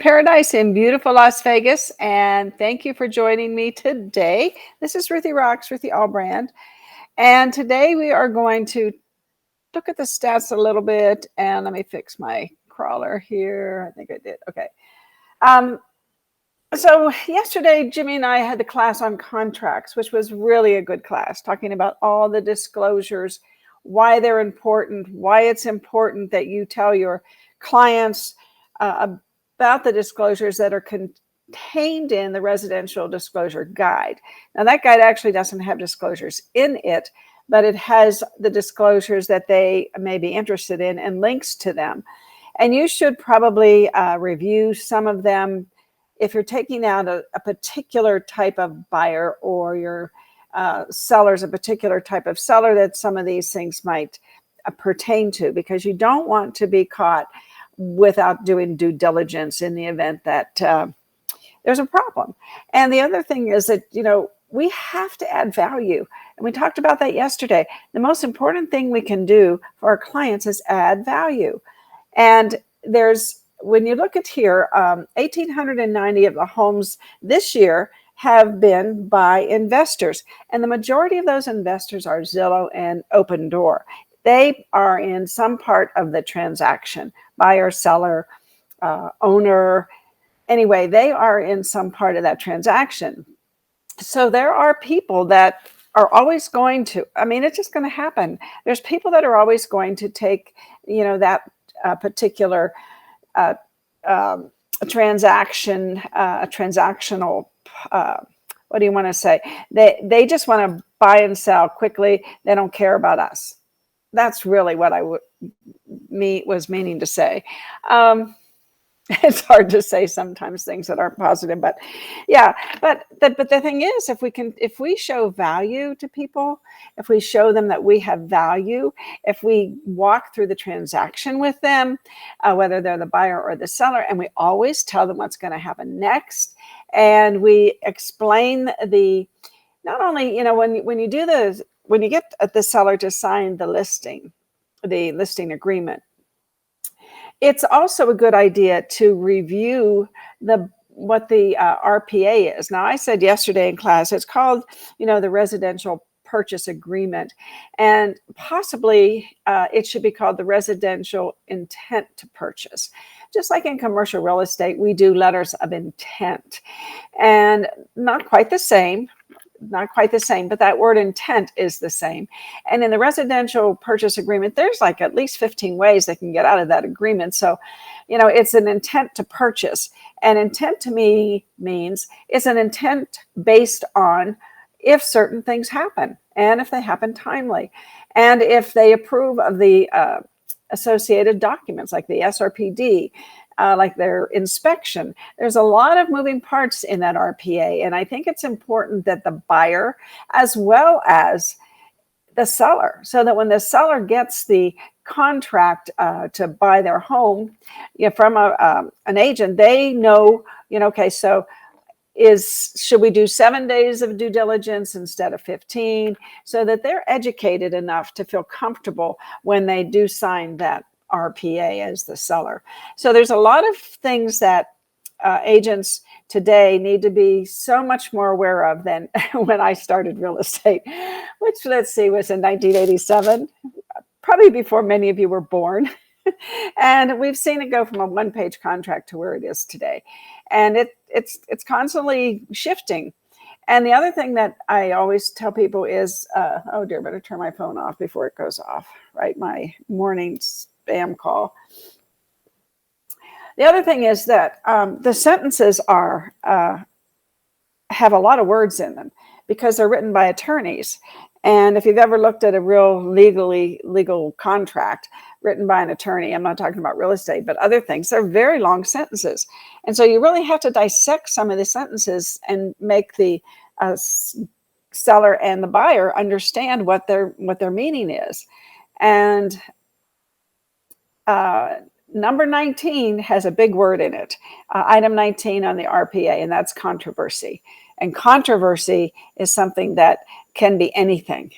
paradise in beautiful Las Vegas, and thank you for joining me today. This is Ruthie Rocks, Ruthie Allbrand, and today we are going to look at the stats a little bit. And let me fix my crawler here. I think I did. Okay. Um, so yesterday, Jimmy and I had the class on contracts, which was really a good class, talking about all the disclosures, why they're important, why it's important that you tell your clients about the disclosures that are contained in the residential disclosure guide. Now, that guide actually doesn't have disclosures in it, but it has the disclosures that they may be interested in and links to them. And you should probably review some of them if you're taking out a particular type of buyer, or your seller's a particular type of seller that some of these things might pertain to, because you don't want to be caught without doing due diligence in the event that there's a problem. And the other thing is that, we have to add value. And we talked about that yesterday. The most important thing we can do for our clients is add value. And when you look at here, 1,890 of the homes this year have been by investors. And the majority of those investors are Zillow and Open Door. They are in some part of the transaction, buyer, seller, owner. Anyway, they are in some part of that transaction. So there are people that are always going to, it's just going to happen. There's people that are always going to take, that particular transaction, transactional, what do you want to say? They just want to buy and sell quickly. They don't care about us. That's really what I was meaning to say. It's hard to say sometimes things that aren't positive, but yeah. But the thing is, if we show value to people, if we show them that we have value, if we walk through the transaction with them, whether they're the buyer or the seller, and we always tell them what's going to happen next, and we explain not only, when you get the seller to sign the listing agreement, it's also a good idea to review what the RPA is. Now, I said yesterday in class, it's called, the residential purchase agreement, and possibly it should be called the residential intent to purchase. Just like in commercial real estate, we do letters of intent, and not quite the same, but that word intent is the same. And in the residential purchase agreement, there's like at least 15 ways they can get out of that agreement. So, it's an intent to purchase. And intent to me means it's an intent based on if certain things happen, and if they happen timely, and if they approve of the associated documents like the SRPD, like their inspection. There's a lot of moving parts in that RPA. And I think it's important that the buyer, as well as the seller, so that when the seller gets the contract to buy their home from an agent, they know, okay, so should we do 7 days of due diligence instead of 15, so that they're educated enough to feel comfortable when they do sign that RPA as the seller. So there's a lot of things that agents today need to be so much more aware of than when I started real estate, which, let's see, was in 1987, probably before many of you were born. And we've seen it go from a one-page contract to where it is today. And it's constantly shifting. And the other thing that I always tell people is, oh dear, better turn my phone off before it goes off, right? My morning spam call. The other thing is that the sentences have a lot of words in them because they're written by attorneys. And if you've ever looked at a real legal contract written by an attorney, I'm not talking about real estate, but other things, they're very long sentences. And so you really have to dissect some of the sentences and make the seller and the buyer understand what their meaning is. And number 19 has a big word in it, item 19 on the RPA, and that's controversy. And controversy is something that can be anything.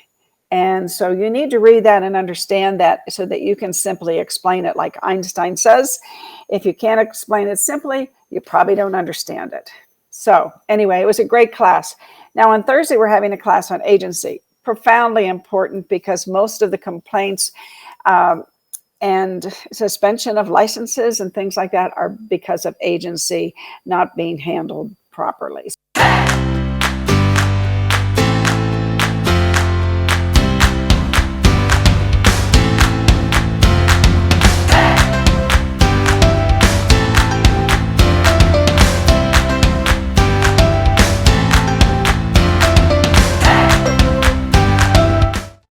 And so you need to read that and understand that so that you can simply explain it. Like Einstein says, if you can't explain it simply, you probably don't understand it. So anyway, it was a great class. Now on Thursday, we're having a class on agency. Profoundly important because most of the complaints and suspension of licenses and things like that are because of agency not being handled properly.